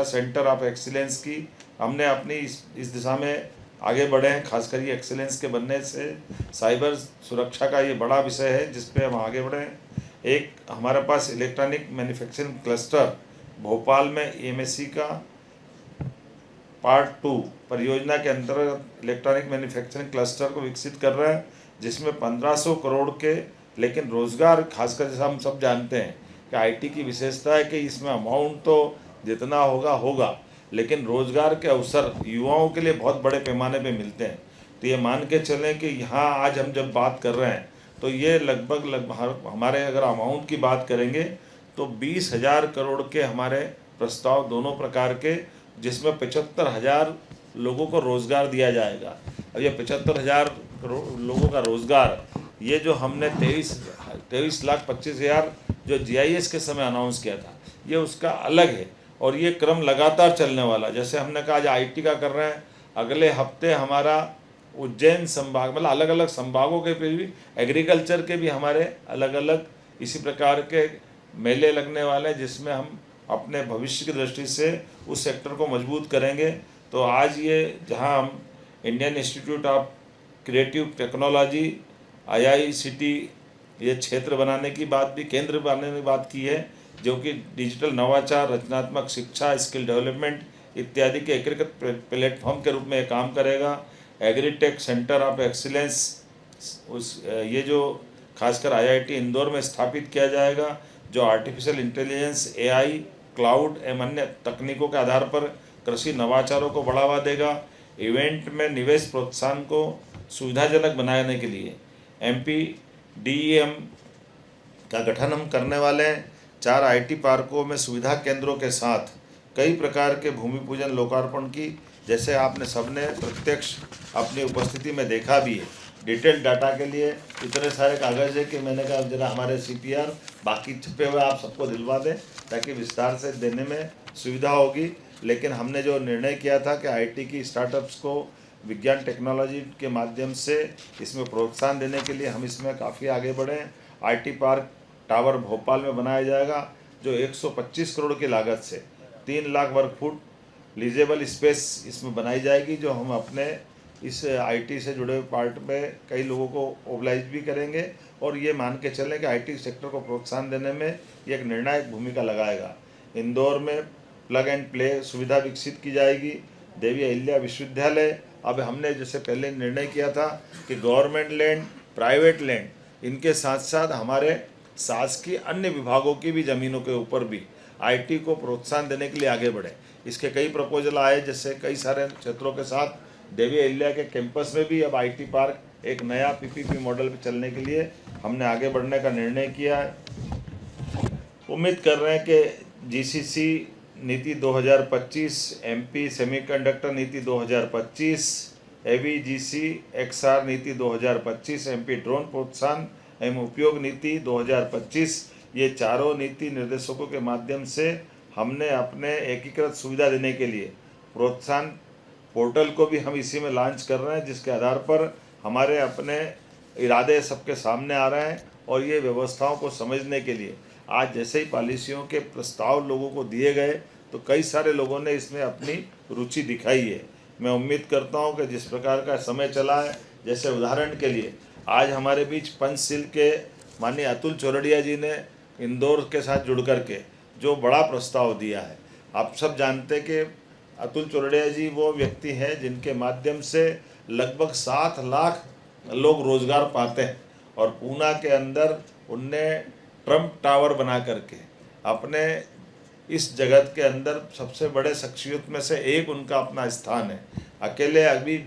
Centre of excellence की हमने अपनी इस दिशा में आगे बढ़े हैं। खासकर ये एक्सीलेंस के बनने से साइबर सुरक्षा का ये बड़ा विषय है जिस पे हम आगे बढ़े हैं। एक हमारे पास इलेक्ट्रॉनिक मैन्युफैक्चरिंग क्लस्टर भोपाल में एमएससी का पार्ट 2 परियोजना के अंतर्गत इलेक्ट्रॉनिक मैन्युफैक्चरिंग क्लस्टर को विकसित कर रहा है, जिसमें 1500 करोड़ के लेकिन रोजगार, खासकर जैसा हम सब जानते हैं कि आईटी की विशेषता है कि इसमें अमाउंट तो जितना होगा होगा, लेकिन रोजगार के अवसर युवाओं के लिए बहुत बड़े पैमाने पे मिलते हैं। तो ये मान के चलें कि यहाँ आज हम जब बात कर रहे हैं तो ये लगभग हमारे अगर अमाउंट की बात करेंगे तो 20,000 करोड़ के हमारे प्रस्ताव दोनों प्रकार के, जिसमें 75,000 लोगों को रोज़गार दिया जाएगा। अब ये 75,000 करोड़ लोगों का रोज़गार, ये जो हमने 23,25,000 जो जीआईएस के समय अनाउंस किया था, ये उसका अलग है और ये क्रम लगातार चलने वाला। जैसे हमने कहा आज आईटी का कर रहे हैं, अगले हफ्ते हमारा उज्जैन संभाग, मतलब अलग अलग संभागों के भी, एग्रीकल्चर के भी हमारे अलग अलग इसी प्रकार के मेले लगने वाले हैं, जिसमें हम अपने भविष्य की दृष्टि से उस सेक्टर को मजबूत करेंगे। तो आज ये जहां हम Indian institute of creative technology IICT ये क्षेत्र बनाने की बात भी, केंद्र बनाने की बात की है, जो कि डिजिटल नवाचार, रचनात्मक शिक्षा, स्किल डेवलपमेंट इत्यादि के एकीकृत प्लेटफॉर्म के रूप में काम करेगा। एग्रीटेक सेंटर ऑफ एक्सीलेंस ये जो खासकर IIT इंदौर में स्थापित किया जाएगा, जो आर्टिफिशियल इंटेलिजेंस, AI, क्लाउड एवं अन्य तकनीकों के आधार पर कृषि नवाचारों को बढ़ावा देगा। इवेंट में निवेश प्रोत्साहन को सुविधाजनक बनाने के लिए MPDEM का गठन हम करने वाले हैं। 4 IT पार्कों में सुविधा केंद्रों के साथ कई प्रकार के भूमि पूजन लोकार्पण की, जैसे आपने सबने प्रत्यक्ष अपनी उपस्थिति में देखा भी है। डिटेल डाटा के लिए इतने सारे कागज़ है कि मैंने कहा जरा हमारे CPR बाकी छपे हुए आप सबको दिलवा दें ताकि विस्तार से देने में सुविधा होगी। लेकिन हमने जो निर्णय किया था कि IT की स्टार्टअप्स को विज्ञान टेक्नोलॉजी के माध्यम से इसमें प्रोत्साहन देने के लिए हम इसमें काफ़ी आगे बढ़े हैं। IT पार्क टावर भोपाल में बनाया जाएगा, जो 125 करोड़ की लागत से 3 लाख वर्ग फुट लीजेबल स्पेस इसमें बनाई जाएगी, जो हम अपने इस IT से जुड़े पार्ट में कई लोगों को ओबलाइज भी करेंगे और ये मान के चलें कि IT सेक्टर को प्रोत्साहन देने में ये एक निर्णायक भूमिका लगाएगा। इंदौर में प्लग एंड प्ले सुविधा विकसित की जाएगी। देवी अहिल्या विश्वविद्यालय, अब हमने जैसे पहले निर्णय किया था कि गवर्नमेंट लैंड, प्राइवेट लैंड, इनके साथ साथ हमारे शासकीय अन्य विभागों की भी ज़मीनों के ऊपर भी IT को प्रोत्साहन देने के लिए आगे बढ़े। इसके कई प्रपोजल आए, जैसे कई सारे क्षेत्रों के साथ देवी अहिल्या के कैंपस में भी अब IT पार्क एक नया PPP मॉडल पे चलने के लिए हमने आगे बढ़ने का निर्णय किया है। उम्मीद कर रहे हैं कि GCC नीति 2025, MP सेमीकंडक्टर नीति 2025, ABGC XR नीति 2025, MP ड्रोन प्रोत्साहन एवं उपयोग नीति 2025, ये चारों नीति निर्देशकों के माध्यम से हमने अपने एकीकृत सुविधा देने के लिए प्रोत्साहन पोर्टल को भी हम इसी में लॉन्च कर रहे हैं, जिसके आधार पर हमारे अपने इरादे सबके सामने आ रहे हैं। और ये व्यवस्थाओं को समझने के लिए आज जैसे ही पॉलिसियों के प्रस्ताव लोगों को दिए गए तो कई सारे लोगों ने इसमें अपनी रुचि दिखाई है। मैं उम्मीद करता हूं कि जिस प्रकार का समय चला है, जैसे उदाहरण के लिए आज हमारे बीच पंचशील के माननीय अतुल चौरड़िया जी ने इंदौर के साथ जुड़ कर के जो बड़ा प्रस्ताव दिया है। आप सब जानते हैं कि अतुल चौरड़िया जी वो व्यक्ति हैं जिनके माध्यम से लगभग 7 लाख लोग रोज़गार पाते हैं और पूना के अंदर उनने ट्रम्प टावर बना करके अपने इस जगत के अंदर सबसे बड़े शख्सियत में से एक उनका अपना स्थान है। अकेले अभी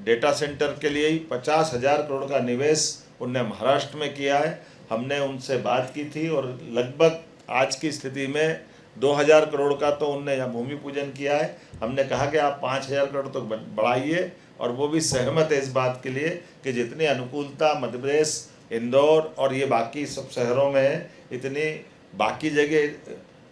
डेटा सेंटर के लिए ही 50,000 करोड़ का निवेश उनने महाराष्ट्र में किया है। हमने उनसे बात की थी और लगभग आज की स्थिति में 2,000 करोड़ का तो उनने यहाँ भूमि पूजन किया है। हमने कहा कि आप 5,000 करोड़ तक बढ़ाइए और वो भी सहमत है इस बात के लिए कि जितनी अनुकूलता मध्य प्रदेश, इंदौर और ये बाकी सब शहरों में है, इतनी बाकी जगह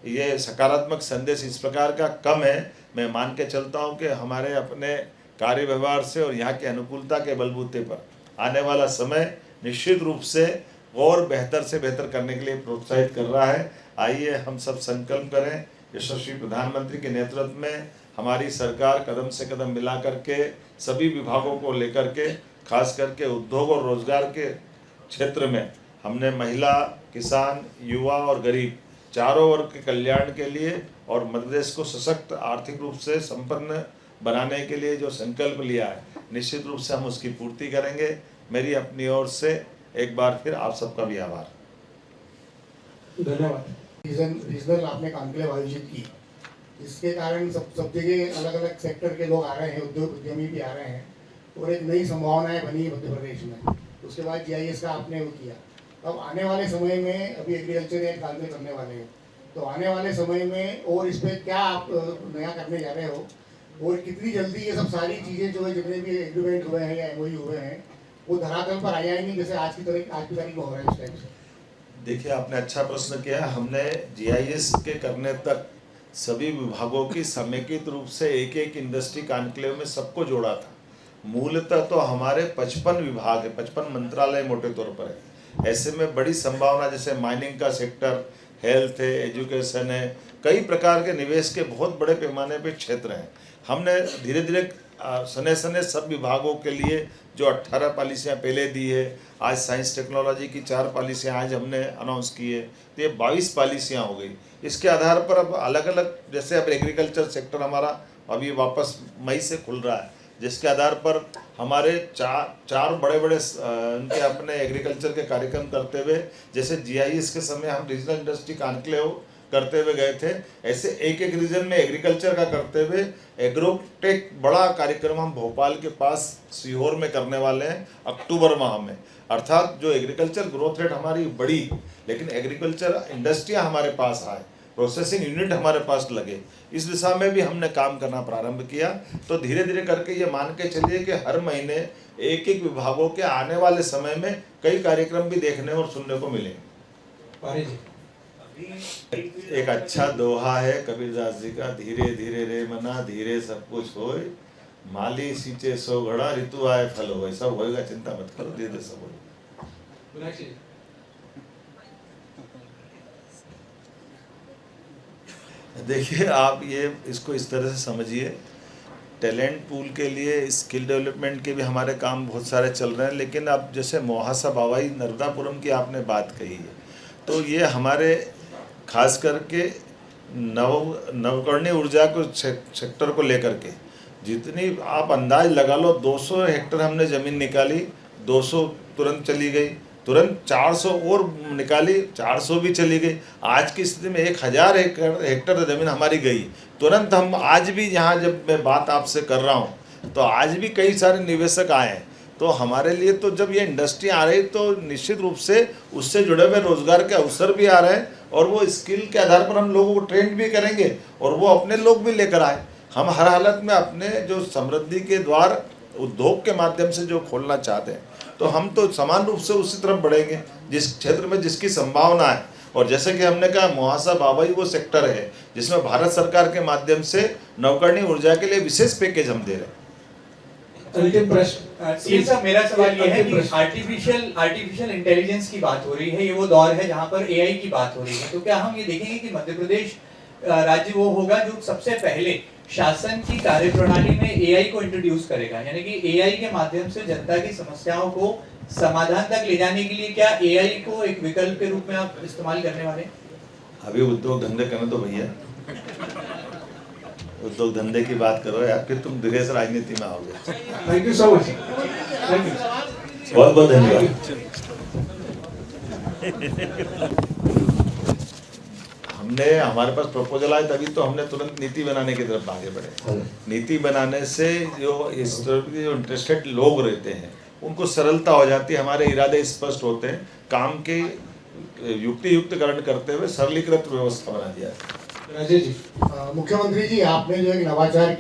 ये सकारात्मक संदेश इस प्रकार का कम है। मैं मान के चलता हूँ कि हमारे अपने कार्य व्यवहार से और यहाँ की अनुकूलता के बलबूते पर आने वाला समय निश्चित रूप से और बेहतर से बेहतर करने के लिए प्रोत्साहित कर रहा है। आइए हम सब संकल्प करें यशस्वी प्रधानमंत्री के नेतृत्व में हमारी सरकार कदम से कदम मिला करके सभी विभागों को लेकर के, खास करके उद्योग और रोजगार के क्षेत्र में हमने महिला, किसान, युवा और गरीब चारों वर्ग के कल्याण के लिए और मध्य प्रदेश को सशक्त आर्थिक रूप से संपन्न बनाने के लिए जो संकल्प लिया है, निश्चित रूप से हम उसकी पूर्ति करेंगे। मेरी अपनी ओर से एक बार फिर आप सबका भी आभार। धन्यवाद। रीजनल आपने कॉन्क्लेव आयोजित की, इसके कारण सब जगह अलग अलग सेक्टर के लोग आ रहे हैं, उद्योग उद्यमी भी आ रहे हैं और एक नई संभावनाएं बनी मध्य प्रदेश में। उसके बाद GIS का आपने वो किया। अब आने वाले समय में अभी एग्रीकल्चर एक्ट काल में करने वाले हैं, तो आने वाले समय में और इस पर क्या आप नया करने जा रहे हो और कितनी जल्दी ये सब सारी चीज़ें जो है जितने भी एग्रीमेंट हुए हैं या MOU हुए हैं वो धरातल पर आ जाएंगी, जैसे आज की तारीख में हो रहा है इस टाइम से? देखिए, आपने अच्छा प्रश्न किया। हमने GIS के करने तक सभी विभागों की समेकित रूप से एक एक इंडस्ट्री कॉन्क्लेव में सबको जोड़ा था। मूलतः तो हमारे 55 विभाग है, 55 मंत्रालय मोटे तौर पर है। ऐसे में बड़ी संभावना, जैसे माइनिंग का सेक्टर, हेल्थ है, एजुकेशन है, कई प्रकार के निवेश के बहुत बड़े पैमाने पे क्षेत्र हैं। हमने धीरे धीरे सने सने सब विभागों के लिए जो 18 पॉलिसियाँ पहले दी है, आज साइंस टेक्नोलॉजी की 4 पॉलिसियाँ आज हमने अनाउंस की है, तो ये 22 पॉलिसियाँ हो गई। इसके आधार पर अब अलग अलग, जैसे अब एग्रीकल्चर सेक्टर हमारा अभी वापस मई से खुल रहा है, जिसके आधार पर हमारे चार बड़े बड़े उनके अपने एग्रीकल्चर के कार्यक्रम करते हुए, जैसे GIS के समय हम रीजनल इंडस्ट्री कॉन्क्लेव करते हुए गए थे, ऐसे एक एक रीजन में एग्रीकल्चर का करते हुए एग्रोटेक बड़ा कार्यक्रम हम भोपाल के पास सीहोर में करने वाले हैं अक्टूबर माह में। अर्थात जो एग्रीकल्चर ग्रोथ रेट हमारी बड़ी, लेकिन एग्रीकल्चर इंडस्ट्रियाँ हमारे पास आए, प्रोसेसिंग यूनिट हमारे पास लगे, इस दिशा में भी हमने काम करना प्रारंभ किया। तो धीरे धीरे करके ये मान के चलिए कि हर महीने एक एक विभागों के आने वाले समय में कई कार्यक्रम भी देखने और सुनने को मिलेंगे। एक अच्छा दोहा है कबीरदास जी का, धीरे धीरे रे मना धीरे सब कुछ होए, माली सींचे सो घड़ा ऋतु आए फल होए। सब होएगा, चिंता मत करो, धीरे धीरे सब होएगा। देखिए, आप ये इसको इस तरह से समझिए, टैलेंट पूल के लिए, स्किल डेवलपमेंट के भी हमारे काम बहुत सारे चल रहे हैं, लेकिन अब जैसे मोहासा बावाई नर्मदापुरम की आपने बात कही है, तो ये हमारे खास करके नवकरणीय ऊर्जा को सेक्टर को लेकर के जितनी आप अंदाज लगा लो, 200 हेक्टर हमने ज़मीन निकाली, 200 तुरंत चली गई, तुरंत 400 और निकाली, 400 भी चली गई। आज की स्थिति में 1000 हेक्टर ज़मीन हमारी गई तुरंत। हम आज भी यहाँ जब मैं बात आपसे कर रहा हूँ तो आज भी कई सारे निवेशक आए हैं, तो हमारे लिए तो जब ये इंडस्ट्री आ रही तो निश्चित रूप से उससे जुड़े हुए रोजगार के अवसर भी आ रहे हैं और वो स्किल के आधार पर हम लोगों को ट्रेंड भी करेंगे और वो अपने लोग भी लेकर आए। हम हर हालत में अपने जो समृद्धि के द्वार उद्योग के माध्यम से जो खोलना चाहते हैं, तो हम तो समान रूप से उसी तरफ बढ़ेंगे जिस क्षेत्र में जिसकी संभावना है। और जैसे कि हमने कहा, मोहासा बावाई वो सेक्टर है जिसमें भारत सरकार के माध्यम से नवकरणीय ऊर्जा के लिए विशेष पैकेज हम दे रहे हैं। अंतिम प्रश्न। मेरा सवाल ये है कि आर्टिफिशियल इंटेलिजेंस की बात हो रही है, ये वो दौर है जहाँ पर AI की बात हो रही है, तो क्या हम ये देखेंगे कि मध्य प्रदेश राज्य वो होगा जो सबसे पहले शासन की कार्यप्रणाली में AI को इंट्रोड्यूस करेगा, यानी कि AI के माध्यम से जनता की समस्याओं को समाधान तक ले जाने के लिए क्या AI को एक विकल्प के रूप में आप इस्तेमाल करने वाले हैं? अभी उद्योग धंधे करने तो भैया, उद्योग धंधे की बात करो यार, फिर तुम धीरे से राजनीति में आओगे। Thank you so much. Thank you, बहुत बहुत धन्यवाद। हमने, हमारे पास प्रपोजल आए तभी तो हमने तुरंत नीति बनाने की तरफ आगे बढ़े। नीति बनाने से जो इस तरह के जो इंटरेस्टेड लोग रहते हैं उनको सरलता हो जाती है, हमारे इरादे स्पष्ट होते हैं, काम के युक्तियुक्तकरण करते हुए सरलीकृत व्यवस्था बना दिया है। राजेश जी, मुख्यमंत्री जी, आपने जो एक नवाचार